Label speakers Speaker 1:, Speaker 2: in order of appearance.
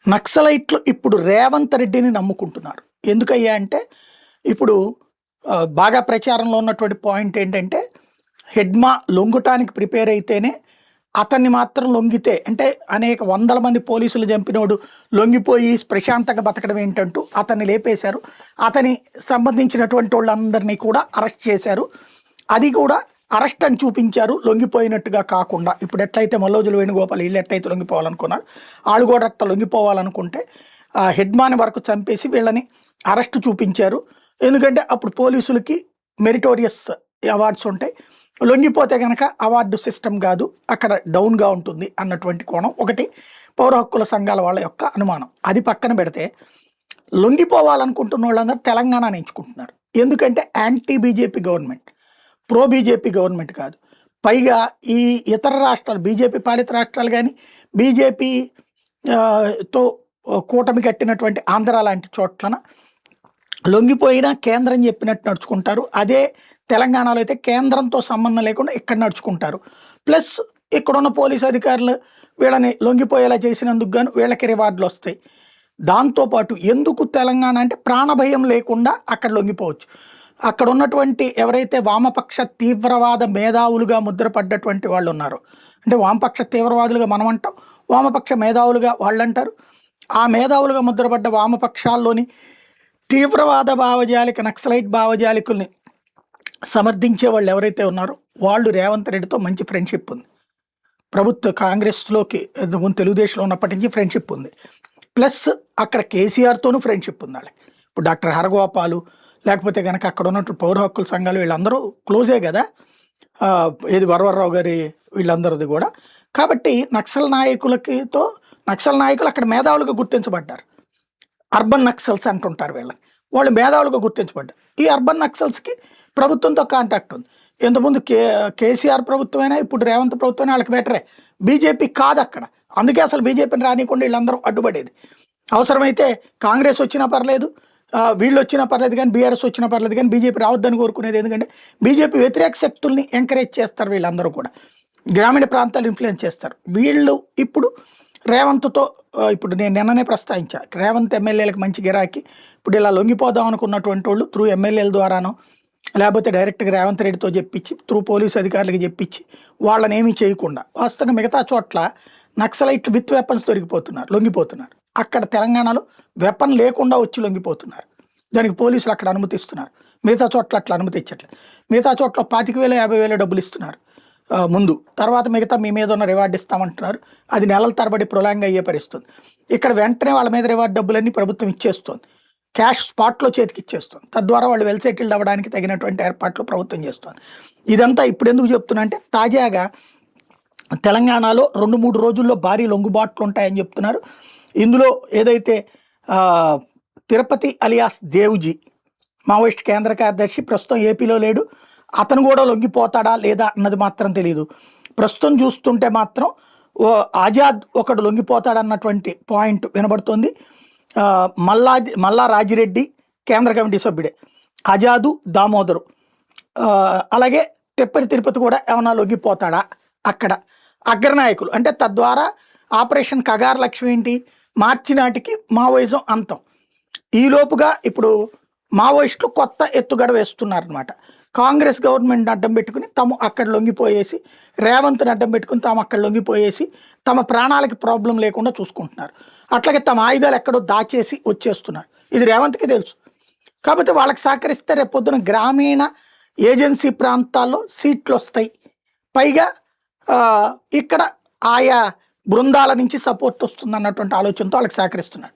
Speaker 1: నక్సలైట్లు ఇప్పుడు రేవంత్ రెడ్డిని నమ్ముకుంటున్నారు. ఎందుకయ్యా అంటే ఇప్పుడు బాగా ప్రచారంలో ఉన్నటువంటి పాయింట్ ఏంటంటే హెడ్మా లొంగటానికి ప్రిపేర్ అయితేనే అతన్ని మాత్రం లొంగితే అంటే అనేక వందల మంది పోలీసులు చంపినోడు లొంగిపోయి ప్రశాంతంగా బతకడం ఏంటంటూ అతన్ని లేపేశారు. అతని సంబంధించినటువంటి వాళ్ళందరినీ కూడా అరెస్ట్ చేశారు. అది కూడా అరెస్ట్ అని చూపించారు, లొంగిపోయినట్టుగా కాకుండా. ఇప్పుడు ఎట్లయితే మల్లోజుల వేణుగోపాల్ వీళ్ళు ఎట్లయితే లొంగిపోవాలనుకున్నారు, వాళ్ళు కూడా అట్లా లొంగిపోవాలనుకుంటే హెడ్మాన్ వరకు చంపేసి వీళ్ళని అరెస్ట్ చూపించారు. ఎందుకంటే అప్పుడు పోలీసులకి మెరిటోరియస్ అవార్డ్స్ ఉంటాయి, లొంగిపోతే కనుక అవార్డు సిస్టమ్ కాదు, అక్కడ డౌన్గా ఉంటుంది అన్నటువంటి కోణం ఒకటి పౌర హక్కుల సంఘాల వాళ్ళ యొక్క అనుమానం. అది పక్కన పెడితే లొంగిపోవాలనుకుంటున్న వాళ్ళందరూ తెలంగాణ ఎంచుకుంటున్నారు. ఎందుకంటే anti BJP government, pro BJP government కాదు. పైగా ఈ ఇతర రాష్ట్రాలు, బీజేపీ పాలిత రాష్ట్రాలు కానీ బీజేపీ తో కూటమి కట్టినటువంటి ఆంధ్ర లాంటి చోట్లన లొంగిపోయినా కేంద్రం చెప్పినట్టు నడుచుకుంటారు. అదే తెలంగాణలో అయితే కేంద్రంతో సంబంధం లేకుండా ఇక్కడ నడుచుకుంటారు. ప్లస్ ఇక్కడున్న పోలీసు అధికారులు వీళ్ళని లొంగిపోయేలా చేసినందుకు గాను వీళ్ళకి రివార్డులు వస్తాయి. దాంతోపాటు ఎందుకు తెలంగాణ అంటే ప్రాణభయం లేకుండా అక్కడ లొంగిపోవచ్చు. అక్కడ ఉన్నటువంటి ఎవరైతే వామపక్ష తీవ్రవాద మేధావులుగా ముద్రపడ్డటువంటి వాళ్ళు ఉన్నారో, అంటే వామపక్ష తీవ్రవాదులుగా మనం అంటాం, వామపక్ష మేధావులుగా వాళ్ళు అంటారు. ఆ మేధావులుగా ముద్రపడ్డ వామపక్షాల్లోని తీవ్రవాద భావజాలిక నక్సలైట్ భావజాలికుల్ని సమర్థించే వాళ్ళు ఎవరైతే ఉన్నారో వాళ్ళు రేవంత్ రెడ్డితో మంచి ఫ్రెండ్షిప్ ఉంది. ప్రభుత్వ కాంగ్రెస్లోకి తెలుగుదేశంలో ఉన్నప్పటి నుంచి ఫ్రెండ్షిప్ ఉంది. ప్లస్ అక్కడ కేసీఆర్తోనూ ఫ్రెండ్షిప్ ఉంది వాళ్ళకి. ఇప్పుడు డాక్టర్ హరగోపాలు లేకపోతే కనుక అక్కడ ఉన్నట్టు పౌర హక్కుల సంఘాలు వీళ్ళందరూ క్లోజే కదా, ఏది వరవరరావు గారి వీళ్ళందరిది కూడా. కాబట్టి నక్సల్ నాయకులు అక్కడ మేధావులుగా గుర్తించబడ్డారు. అర్బన్ నక్సల్స్ అంటుంటారు వీళ్ళని, వాళ్ళు మేధావులుగా గుర్తించబడ్డారు. ఈ అర్బన్ నక్సల్స్కి ప్రభుత్వంతో కాంటాక్ట్ ఉంది. ఇంతకుముందు కేసీఆర్ ప్రభుత్వమైనా ఇప్పుడు రేవంత్ ప్రభుత్వమైనా వాళ్ళకి బెటరే, బీజేపీ కాదు అక్కడ. అందుకే అసలు బీజేపీని రానికుండా వీళ్ళందరూ అడ్డుపడేది. అవసరమైతే కాంగ్రెస్ వచ్చినా పర్లేదు, వీళ్ళు వచ్చినా పర్లేదు, కానీ బీఆర్ఎస్ వచ్చినా పర్లేదు, కానీ బీజేపీ రావద్దని కోరుకునేది. ఎందుకంటే బీజేపీ వ్యతిరేక శక్తుల్ని ఎంకరేజ్ చేస్తారు వీళ్ళందరూ కూడా, గ్రామీణ ప్రాంతాలు ఇన్ఫ్లుయెన్స్ చేస్తారు. వీళ్ళు ఇప్పుడు రేవంత్తో, ఇప్పుడు నేను నిన్ననే ప్రస్తావించా, రేవంత్ ఎమ్మెల్యేలకు మంచి గిరాకీ. ఇప్పుడు ఇలా లొంగిపోదాం అనుకున్నటువంటి వాళ్ళు త్రూ ఎమ్మెల్యేల ద్వారానో లేకపోతే డైరెక్ట్గా రేవంత్ రెడ్డితో చెప్పించి త్రూ పోలీసు అధికారులకి చెప్పించి వాళ్ళని ఏమీ చేయకుండా, వాస్తవంగా మిగతా చోట్ల నక్సలైట్లు విత్ వెపన్స్ లొంగిపోతున్నారు. అక్కడ తెలంగాణలో వెపన్ లేకుండా వచ్చి లొంగిపోతున్నారు. దానికి పోలీసులు అక్కడ అనుమతిస్తున్నారు. మిగతా చోట్ల అట్లా అనుమతి ఇచ్చట్లేదు. మిగతా చోట్ల 25,000 50,000 డబ్బులు ఇస్తున్నారు ముందు, తర్వాత మిగతా మీ మీద ఉన్న రివార్డు ఇస్తామంటున్నారు. అది నెలల తరబడి ప్రొలాంగ్ అయ్యే పరిస్థితుంది. ఇక్కడ వెంటనే వాళ్ళ మీద రివార్డు డబ్బులన్నీ ప్రభుత్వం ఇచ్చేస్తుంది, క్యాష్ స్పాట్లో చేతికి ఇచ్చేస్తుంది. తద్వారా వాళ్ళు వెల్ సెటిల్డ్ అవ్వడానికి తగినటువంటి ఏర్పాట్లు ప్రభుత్వం చేస్తుంది. ఇదంతా ఇప్పుడు ఎందుకు చెప్తున్నా అంటే తాజాగా తెలంగాణలో 2-3 రోజుల్లో భారీ లొంగుబాట్లు ఉంటాయని చెప్తున్నారు. ఇందులో ఏదైతే తిరుపతి అలియాస్ దేవుజీ మావోయిస్ట్ కేంద్ర కార్యదర్శి ప్రస్తుతం ఏపీలో లేడు, అతను కూడా లొంగిపోతాడా లేదా అన్నది మాత్రం తెలియదు. ప్రస్తుతం చూస్తుంటే మాత్రం ఆజాద్ ఒకడు లొంగిపోతాడన్నటువంటి పాయింట్ వినబడుతుంది. మల్లా రాజిరెడ్డి కేంద్ర కమిటీ సభ్యుడే, ఆజాదు దామోదరు, అలాగే తెప్పరి తిరుపతి కూడా ఏమన్నా లొంగిపోతాడా. అక్కడ అగ్రనాయకులు అంటే తద్వారా ఆపరేషన్ కగార్ లక్ష్యం ఏంటి, మార్చి నాటికి మావోయిజం అంతం. ఈలోపుగా ఇప్పుడు మావోయిస్టులు కొత్త ఎత్తుగడ వేస్తున్నారనమాట. కాంగ్రెస్ గవర్నమెంట్ అడ్డం పెట్టుకుని తాము అక్కడ లొంగిపోయేసి, రేవంత్ని అడ్డం పెట్టుకుని తాము అక్కడ లొంగిపోయేసి తమ ప్రాణాలకి ప్రాబ్లం లేకుండా చూసుకుంటున్నారు. అట్లాగే తమ ఆయుధాలు ఎక్కడో దాచేసి వచ్చేస్తున్నారు. ఇది రేవంత్కి తెలుసు. కాబట్టి వాళ్ళకి సహకరిస్తే రేపొద్దున గ్రామీణ ఏజెన్సీ ప్రాంతాల్లో సీట్లు వస్తాయి. పైగా ఇక్కడ ఆయా బృందాల నుంచి సపోర్ట్ వస్తుంది అన్నటువంటి ఆలోచనతో వాళ్ళకి సహకరిస్తున్నారు.